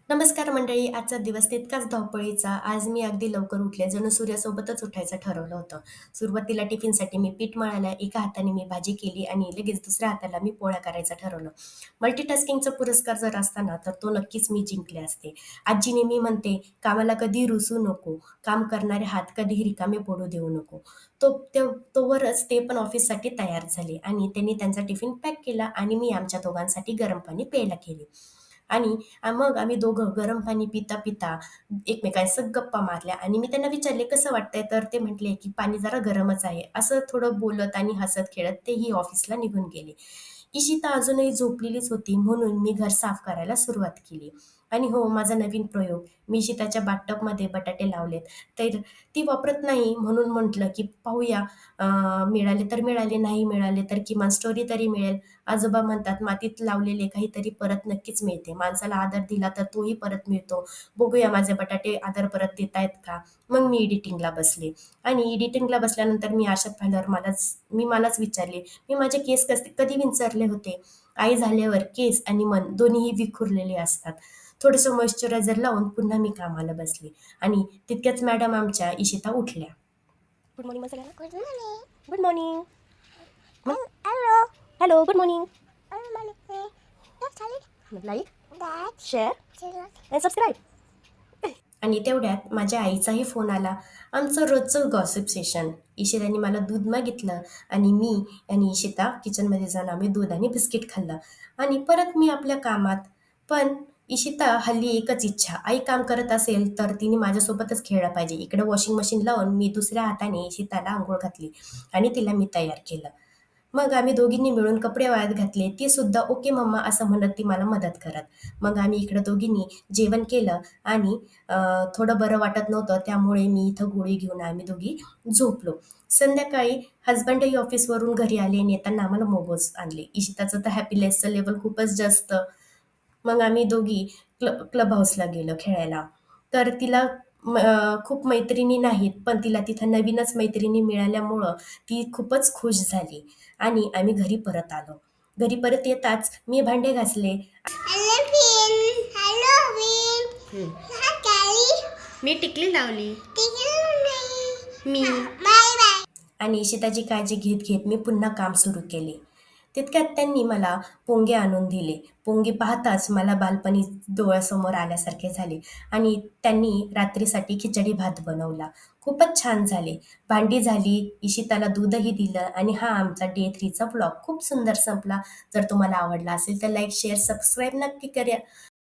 नमस्कार मंडळी, आजचा दिवस तितकाच धावपळीचा. आज मी अगदी लवकर उठले, जणू सूर्यासोबतच उठायचं ठरवलं होतं. सुरुवातीला टिफिनसाठी मी पीठ मळालं, एका हाताने मी भाजी केली आणि लगेच दुसऱ्या हाताला मी पोळ्या करायचं ठरवलं. मल्टीटास्किंगचा पुरस्कार जर असता ना, तर तो नक्कीच मी जिंकले असते. आजी नेहमी म्हणते, "कामाला कधी रुसू नको, काम करणारे हात कधीही रिकामे पडू देऊ नको." तोवरच ते पण ऑफिससाठी तयार झाले आणि त्यांनी त्यांचा टिफिन पॅक केला आणि मी आमच्या दोघांसाठी गरम पाणी प्यायला केले. आणि मग आम्ही दोघं गरम पाणी पिता-पिता एकमेकांसंग गप्पा मारल्या आणि मी त्यांना विचारले, "कसं वाटतंय?" तर ते म्हटले, की "पाणी जरा गरमच आहे." असं थोडं बोलत आणि हसत-खेळत तेही ऑफिसला निघून गेले. इशिता अजूनही झोपलेलीच होती म्हणून मी घर साफ करायला सुरुवात केली. आणि हो, माझा नवीन प्रयोग. मी इशिताच्या बाथटबमध्ये बटाटे लावलेत. तर ती वापरत नाही म्हणून म्हटलं, की पाहूया मिळाले तर मिळाले, नाही मिळाले तर किमान स्टोरी तरी मिळेल. आजोबा म्हणतात, "मातीत लावलेले काहीतरी परत नक्कीच मिळते. माणसाला आदर दिला तर तोही परत मिळतो. बघूया माझे बटाटे आदर परत देतायत का?" मग मी एडिटिंगला बसले आणि एडिटिंगला बसल्यानंतर मी आरशात पाहिल्यावर मलाच विचारले, "मी माझे केस कधी विंचरले होते?" आई झाल्यावर केस आणि मन दोन्हीही विखुरलेले असतात. थोडंसं मॉइश्चरायझर लावून पुन्हा मी कामाला बसले आणि तितक्याच मॅडम आमच्या इशिता उठल्या. गुड मॉर्निंग म्हण सगळ्यांना. Good morning. Good morning. Hello. Hello, good morning. Good morning. That's Charlie. Like, Dad. Share Children. आणि सबस्क्राईब. आणि तेवढ्यात माझ्या आईचाही फोन आला. आमचं रोजचं गॉसिप सेशन. इशिताने मला दूध मागितलं आणि मी आणि इशिता किचनमध्ये जाऊन आम्ही दूध आणि बिस्किट खाल्लं आणि परत मी आपल्या कामात. पण इशिता हल्ली एकच इच्छा, आई काम करत असेल तर तिने माझ्यासोबतच खेळलं पाहिजे. इकडे वॉशिंग मशीन लावून मी दुसऱ्या हाताने इशिताला अंघोळ घातली आणि तिला मी तयार केलं. मग आम्ही दोघींनी मिळून कपडे वाळत घातले. ती सुद्धा "ओके मम्मा" असं म्हणत ती मला मदत करत. मग आम्ही इकडं दोघींनी जेवण केलं आणि थोडं बरं वाटत नव्हतं त्यामुळे मी इथं गोळी घेऊन आम्ही दोघी झोपलो. संध्याकाळी हसबंडही ऑफिसवरून घरी आले आणि येताना आम्हाला मोमोज आणले. इशिताचं तर हॅपीनेसचं लेव्हल खूपच जास्त. मग आम्ही दोघी क्लब हाऊसला गेलो खेळायला. तर तिला खूप मैत्रिणी नाहीत, पण तिला तिथं नवीनच मैत्रिणी मिळाल्यामुळं ती खूपच खुश झाली आणि आम्ही घरी परत आलो. घरी परत येताच मी भांडे घासले. Hello, Finn. Hello, Finn. हं. Hi, Callie. मी टिकली लावली. Take it me away. Bye, bye. आणि इशिताची काळजी घेत घेत मी पुन्हा काम सुरू केले. तितक्यात त्यांनी मला पोंगे आणून दिले. पोंगे पाहताच मला बालपणी डोळ्यासमोर आल्यासारखे झाले आणि त्यांनी रात्रीसाठी खिचडी भात बनवला. खूपच छान झाले. भांडी झाली, इशिताला दूधही दिलं आणि हा आमचा डे 3चा व्लॉग खूप सुंदर संपला. जर तुम्हाला आवडला असेल तर लाईक, शेअर, सबस्क्राईब नक्की करा.